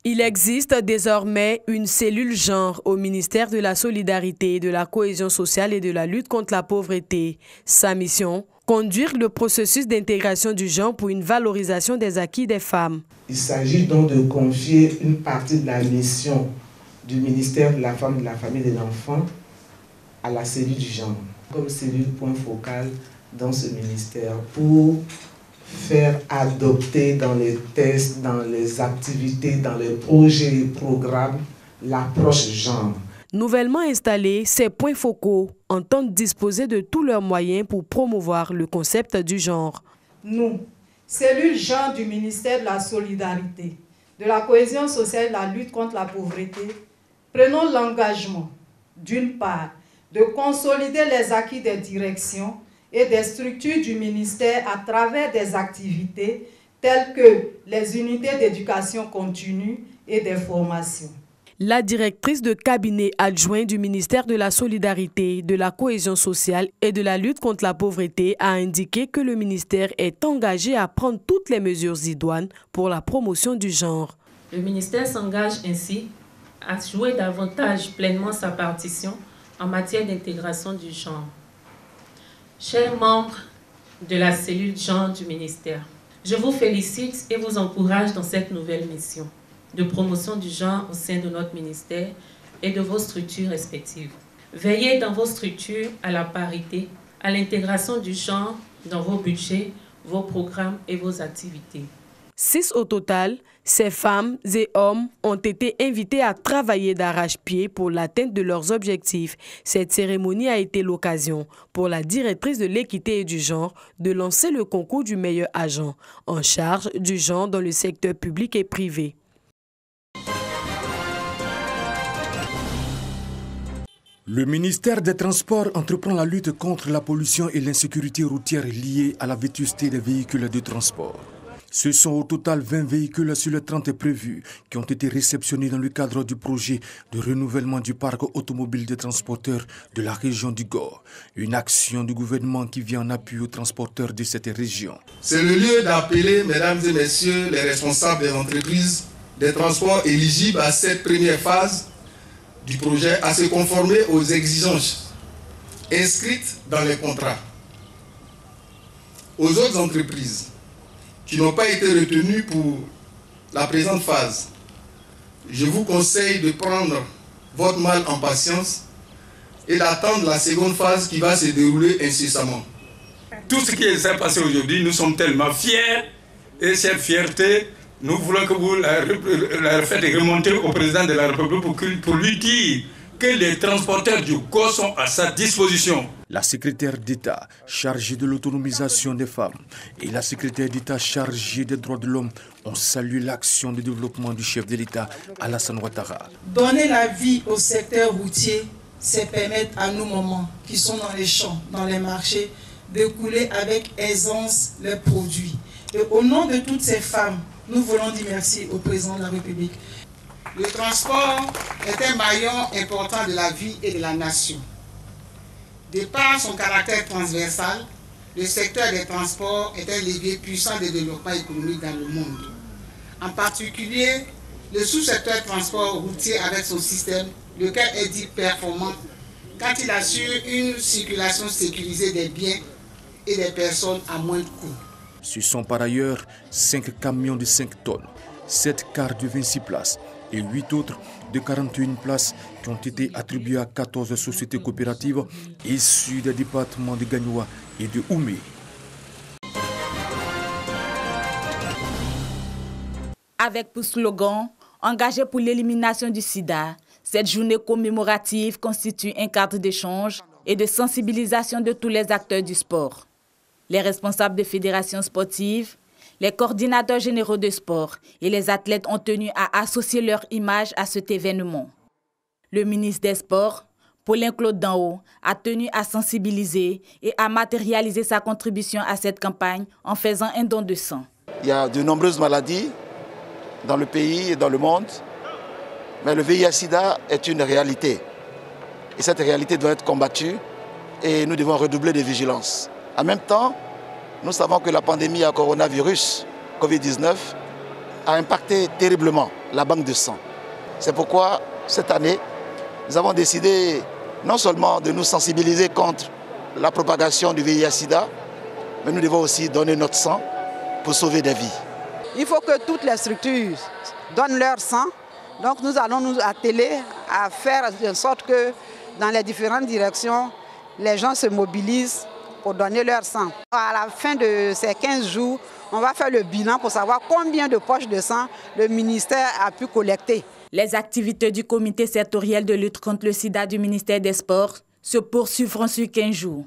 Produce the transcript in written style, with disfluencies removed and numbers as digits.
Il existe désormais une cellule genre au ministère de la Solidarité, de la Cohésion sociale et de la lutte contre la pauvreté. Sa mission, conduire le processus d'intégration du genre pour une valorisation des acquis des femmes. Il s'agit donc de confier une partie de la mission du ministère de la Femme, de la Famille et de l'Enfant à la cellule du genre, comme cellule point focal dans ce ministère pour faire adopter dans les tests, dans les activités, dans les projets et programmes, l'approche genre. Nouvellement installés, ces points focaux entendent disposer de tous leurs moyens pour promouvoir le concept du genre. Nous, cellule genre du ministère de la Solidarité, de la Cohésion sociale et de la lutte contre la pauvreté, prenons l'engagement, d'une part, de consolider les acquis des directions et des structures du ministère à travers des activités telles que les unités d'éducation continue et des formations. La directrice de cabinet adjoint du ministère de la Solidarité, de la Cohésion sociale et de la lutte contre la pauvreté a indiqué que le ministère est engagé à prendre toutes les mesures idoines pour la promotion du genre. Le ministère s'engage ainsi à jouer davantage pleinement sa partition en matière d'intégration du genre. Chers membres de la cellule genre du ministère, je vous félicite et vous encourage dans cette nouvelle mission de promotion du genre au sein de notre ministère et de vos structures respectives. Veillez dans vos structures à la parité, à l'intégration du genre dans vos budgets, vos programmes et vos activités. 6 au total, ces femmes et hommes ont été invités à travailler d'arrache-pied pour l'atteinte de leurs objectifs. Cette cérémonie a été l'occasion pour la directrice de l'équité et du genre de lancer le concours du meilleur agent en charge du genre dans le secteur public et privé. Le ministère des Transports entreprend la lutte contre la pollution et l'insécurité routière liée à la vétusté des véhicules de transport. Ce sont au total 20 véhicules sur les 30 prévus qui ont été réceptionnés dans le cadre du projet de renouvellement du parc automobile des transporteurs de la région du Gor. Une action du gouvernement qui vient en appui aux transporteurs de cette région. C'est le lieu d'appeler, mesdames et messieurs, les responsables des entreprises des transports éligibles à cette première phase du projet à se conformer aux exigences inscrites dans les contrats. Aux autres entreprises qui n'ont pas été retenues pour la présente phase, je vous conseille de prendre votre mal en patience et d'attendre la seconde phase qui va se dérouler incessamment. Tout ce qui s'est passé aujourd'hui, nous sommes tellement fiers et cette fierté, nous voulons que vous la faites remonter au président de la République pour lui dire que les transporteurs du GO sont à sa disposition. La secrétaire d'État chargée de l'autonomisation des femmes et la secrétaire d'État chargée des droits de l'homme ont salué l'action de développement du chef de l'État Alassane Ouattara. Donner la vie au secteur routier, c'est permettre à nos mamans qui sont dans les champs, dans les marchés, de couler avec aisance leurs produits. Et au nom de toutes ces femmes, nous voulons dire merci au président de la République. Le transport est un maillon important de la vie et de la nation. De par son caractère transversal, le secteur des transports est un levier puissant de développement économique dans le monde. En particulier, le sous-secteur transport routier avec son système, lequel est dit performant, quand il assure une circulation sécurisée des biens et des personnes à moindre coût. Ce sont par ailleurs 5 camions de 5 tonnes, 7 cars de 26 places et 8 autres de 41 places qui ont été attribués à 14 sociétés coopératives issues des départements de Gagnoua et de Oumé. Avec pour slogan « Engagé pour l'élimination du sida », cette journée commémorative constitue un cadre d'échange et de sensibilisation de tous les acteurs du sport. Les responsables des fédérations sportives, les coordinateurs généraux de sport et les athlètes ont tenu à associer leur image à cet événement. Le ministre des Sports, Paulin-Claude Danhaut, a tenu à sensibiliser et à matérialiser sa contribution à cette campagne en faisant un don de sang. Il y a de nombreuses maladies dans le pays et dans le monde, mais le VIH-Sida est une réalité. Et cette réalité doit être combattue et nous devons redoubler de vigilance. En même temps, nous savons que la pandémie à coronavirus, Covid-19, a impacté terriblement la banque de sang. C'est pourquoi, cette année, nous avons décidé non seulement de nous sensibiliser contre la propagation du VIH-Sida, mais nous devons aussi donner notre sang pour sauver des vies. Il faut que toutes les structures donnent leur sang. Donc nous allons nous atteler à faire en sorte que dans les différentes directions, les gens se mobilisent pour donner leur sang. À la fin de ces 15 jours, on va faire le bilan pour savoir combien de poches de sang le ministère a pu collecter. Les activités du comité sectoriel de lutte contre le sida du ministère des Sports se poursuivront sur 15 jours.